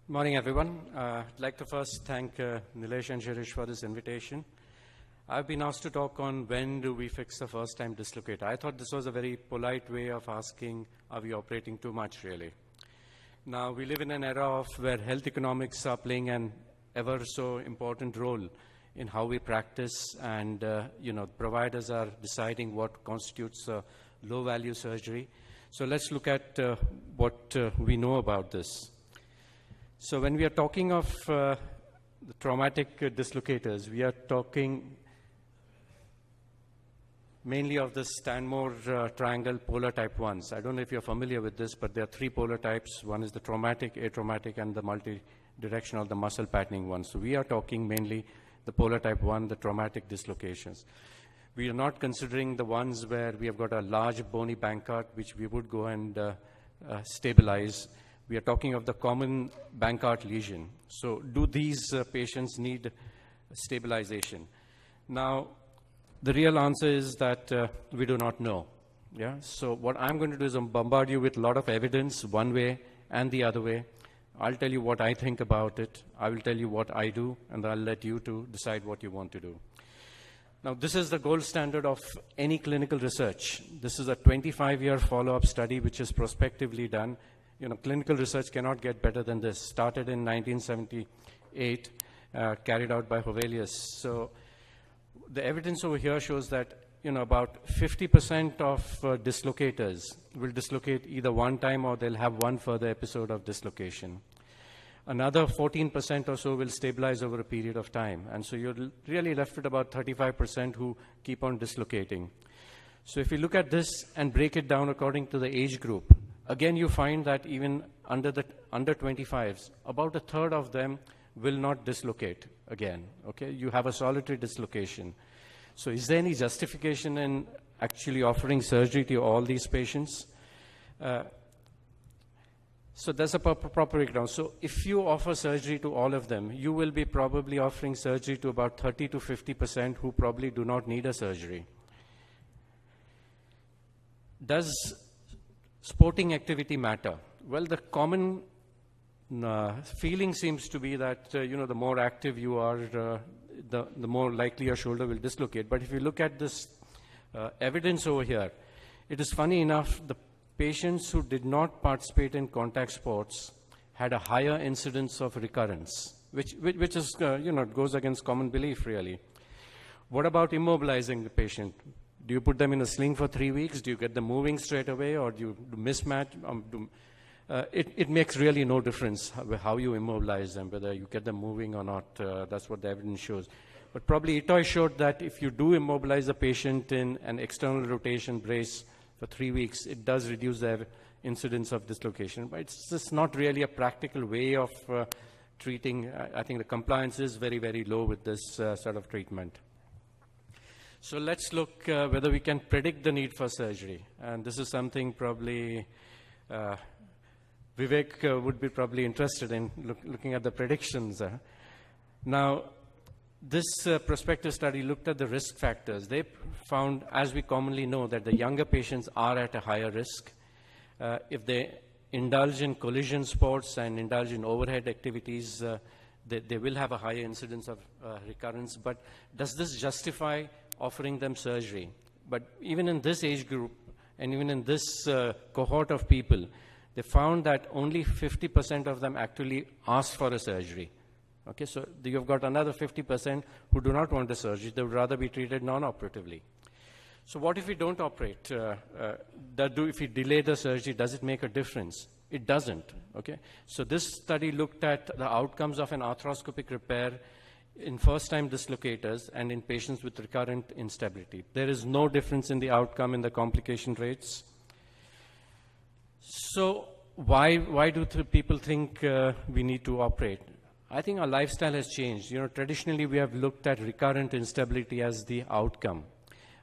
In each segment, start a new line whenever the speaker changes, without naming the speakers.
Morning, everyone. I'd like to first thank Nilesh and Shirish for this invitation. I've been asked to talk on when do we fix the first-time dislocator. I thought this was a very polite way of asking, are we operating too much, really? Now, we live in an era of where health economics are playing an ever so important role in how we practice, and providers are deciding what constitutes low-value surgery. So let's look at what we know about this. So when we are talking of the traumatic dislocators, we are talking mainly of the Stanmore triangle polar type 1s. I don't know if you're familiar with this, but there are three polar types. One is the traumatic, atraumatic, and the multi-directional, the muscle patterning one. So we are talking mainly the polar type 1, the traumatic dislocations. We are not considering the ones where we have got a large bony Bankart, which we would go and stabilize. We are talking of the common Bankart lesion. So do these patients need stabilization? Now, the real answer is that we do not know. Yeah? So what I'm going to do is bombard you with a lot of evidence, one way and the other way. I'll tell you what I think about it. I will tell you what I do, and I'll let you to decide what you want to do. Now, this is the gold standard of any clinical research. This is a 25-year follow-up study which is prospectively done. Clinical research cannot get better than this. Started in 1978, carried out by Hovelius. So the evidence over here shows that about 50% of dislocators will dislocate either one time or they'll have one further episode of dislocation. Another 14% or so will stabilize over a period of time. And so you're really left with about 35% who keep on dislocating. So if you look at this and break it down according to the age group, again, you find that even under 25s, about a third of them will not dislocate again. Okay, you have a solitary dislocation. So is there any justification in actually offering surgery to all these patients? So that's a proper breakdown. So if you offer surgery to all of them, you will be probably offering surgery to about 30 to 50% who probably do not need a surgery. Does sporting activity matter? Well, the common feeling seems to be that, the more active you are, the more likely your shoulder will dislocate. But if you look at this evidence over here, it is funny enough, the patients who did not participate in contact sports had a higher incidence of recurrence, which is, goes against common belief, really. What about immobilizing the patient? Do you put them in a sling for 3 weeks? Do you get them moving straight away, or do you mismatch? It makes really no difference how you immobilize them, whether you get them moving or not. That's what the evidence shows. But probably Itoy showed that if you do immobilize a patient in an external rotation brace for 3 weeks, it does reduce their incidence of dislocation. But it's just not really a practical way of treating. I think the compliance is very, very low with this sort of treatment. So let's look whether we can predict the need for surgery. And this is something probably Vivek would be probably interested in looking at the predictions. Now, this prospective study looked at the risk factors. They found, as we commonly know, that the younger patients are at a higher risk. If they indulge in collision sports and indulge in overhead activities, they will have a higher incidence of recurrence. But does this justify offering them surgery? But even in this age group, and even in this cohort of people, they found that only 50% of them actually asked for a surgery. Okay, so you've got another 50% who do not want a surgery. They would rather be treated non-operatively. So what if we don't operate? If we delay the surgery, does it make a difference? It doesn't. Okay, so this study looked at the outcomes of an arthroscopic repair in first-time dislocators and in patients with recurrent instability. There is no difference in the outcome in the complication rates. So why do people think we need to operate? I think our lifestyle has changed. Traditionally we have looked at recurrent instability as the outcome.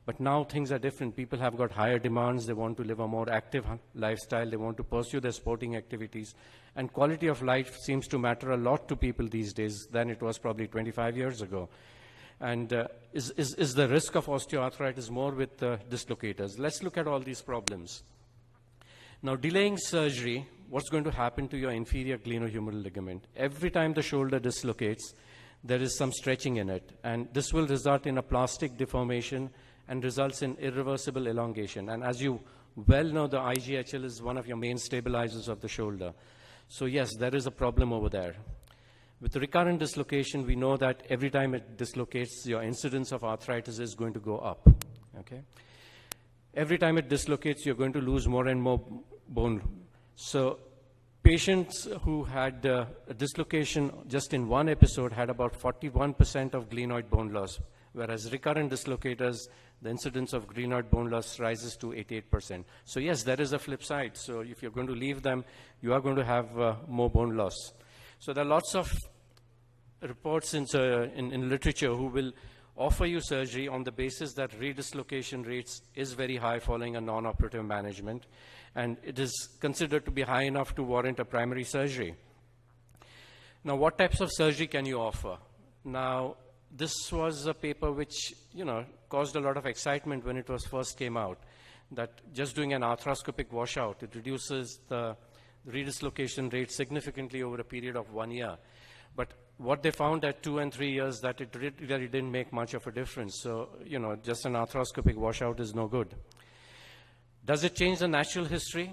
But now things are different. People have got higher demands. They want to live a more active lifestyle. They want to pursue their sporting activities. And quality of life seems to matter a lot to people these days than it was probably 25 years ago. And is the risk of osteoarthritis more with dislocators? Let's look at all these problems. Now, delaying surgery what's going to happen to your inferior glenohumeral ligament. Every time the shoulder dislocates, there is some stretching in it, and this will result in a plastic deformation and results in irreversible elongation. And as you well know, the IGHL is one of your main stabilizers of the shoulder. So yes, there is a problem over there. With recurrent dislocation, we know that every time it dislocates, your incidence of arthritis is going to go up. Okay? Every time it dislocates, you're going to lose more and more bone. So patients who had a dislocation just in one episode had about 41% of glenoid bone loss, whereas recurrent dislocators, the incidence of glenoid bone loss rises to 88%. So yes, there is a flip side. So if you're going to leave them, you are going to have more bone loss. So there are lots of reports in literature who will offer you surgery on the basis that redislocation rates is very high following a non-operative management, and it is considered to be high enough to warrant a primary surgery. Now, what types of surgery can you offer? Now, this was a paper which, caused a lot of excitement when it was first came out, that just doing an arthroscopic washout, it reduces the redislocation rate significantly over a period of 1 year. But what they found at 2 and 3 years, that it really didn't make much of a difference. So, just an arthroscopic washout is no good. Does it change the natural history?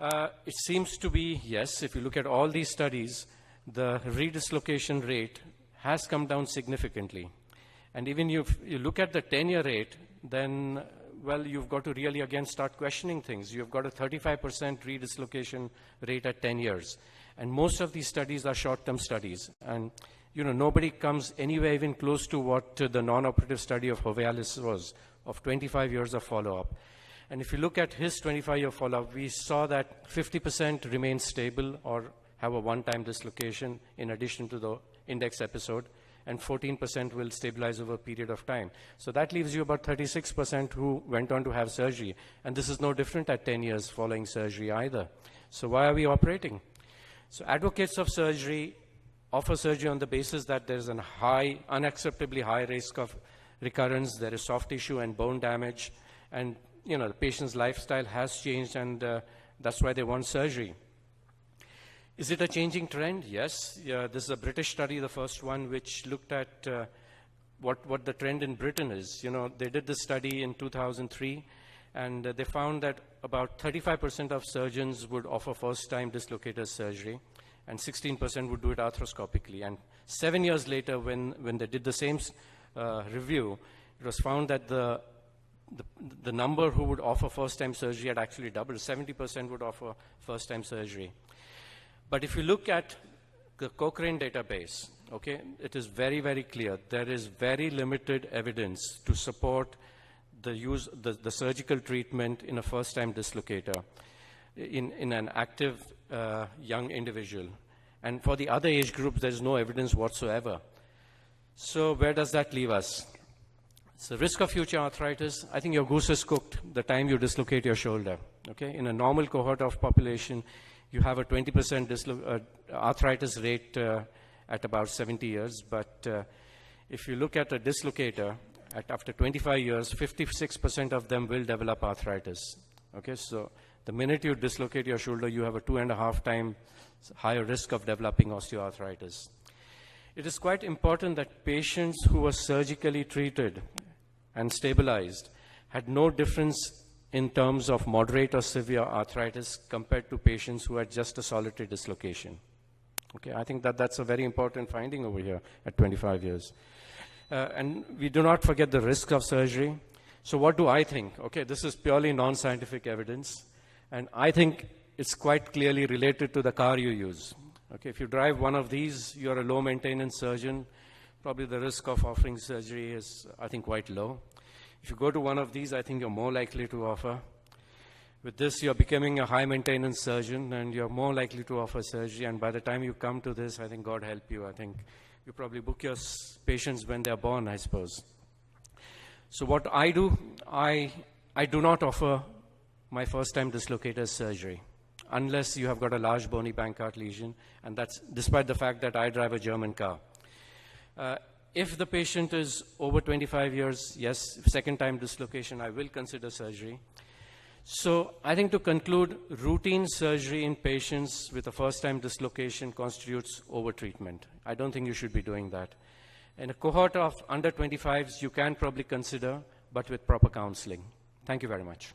It seems to be yes. If you look at all these studies, the redislocation rate has come down significantly. And even if you look at the 10-year rate, then, well, you've got to really again start questioning things. You've got a 35% redislocation rate at 10 years. And most of these studies are short-term studies. And, nobody comes anywhere even close to what the non-operative study of Jovellalis was, of 25 years of follow-up. And if you look at his 25-year follow-up, we saw that 50% remain stable or have a one-time dislocation in addition to the index episode, and 14% will stabilize over a period of time. So that leaves you about 36% who went on to have surgery. And this is no different at 10 years following surgery either. So why are we operating? So advocates of surgery offer surgery on the basis that there's a unacceptably high risk of recurrence, there is soft tissue and bone damage, and the patient's lifestyle has changed, and that's why they want surgery. Is it a changing trend? Yes. This is a British study, the first one, which looked at what the trend in Britain is. They did this study in 2003, and they found that about 35% of surgeons would offer first-time dislocator surgery, and 16% would do it arthroscopically. And 7 years later, when they did the same review, it was found that the number who would offer first-time surgery had actually doubled. 70% would offer first-time surgery. But if you look at the Cochrane database, okay, it is very, very clear. There is very limited evidence to support the surgical treatment in a first-time dislocator in an active young individual. And for the other age groups, there is no evidence whatsoever. So where does that leave us? So risk of future arthritis, I think your goose is cooked the time you dislocate your shoulder. Okay? In a normal cohort of population, you have a 20% arthritis rate at about 70 years. But if you look at a dislocator, after 25 years, 56% of them will develop arthritis. Okay? So the minute you dislocate your shoulder, you have a 2.5 times higher risk of developing osteoarthritis. It is quite important that patients who were surgically treated and stabilized had no difference in terms of moderate or severe arthritis compared to patients who had just a solitary dislocation. Okay, I think that's a very important finding over here at 25 years. And we do not forget the risk of surgery. So what do I think? Okay, this is purely non-scientific evidence, and I think it's quite clearly related to the car you use. Okay, if you drive one of these, you're a low-maintenance surgeon, probably the risk of offering surgery is, I think, quite low. If you go to one of these, I think you're more likely to offer. With this, you're becoming a high-maintenance surgeon, and you're more likely to offer surgery. And by the time you come to this, I think God help you. I think you probably book your patients when they're born, I suppose. So what I do, I do not offer my first-time dislocator surgery unless you have got a large bony Bankart lesion, and that's despite the fact that I drive a German car. If the patient is over 25 years, yes, second-time dislocation, I will consider surgery. So I think to conclude, routine surgery in patients with a first-time dislocation constitutes over-treatment. I don't think you should be doing that. In a cohort of under 25s, you can probably consider, but with proper counseling. Thank you very much.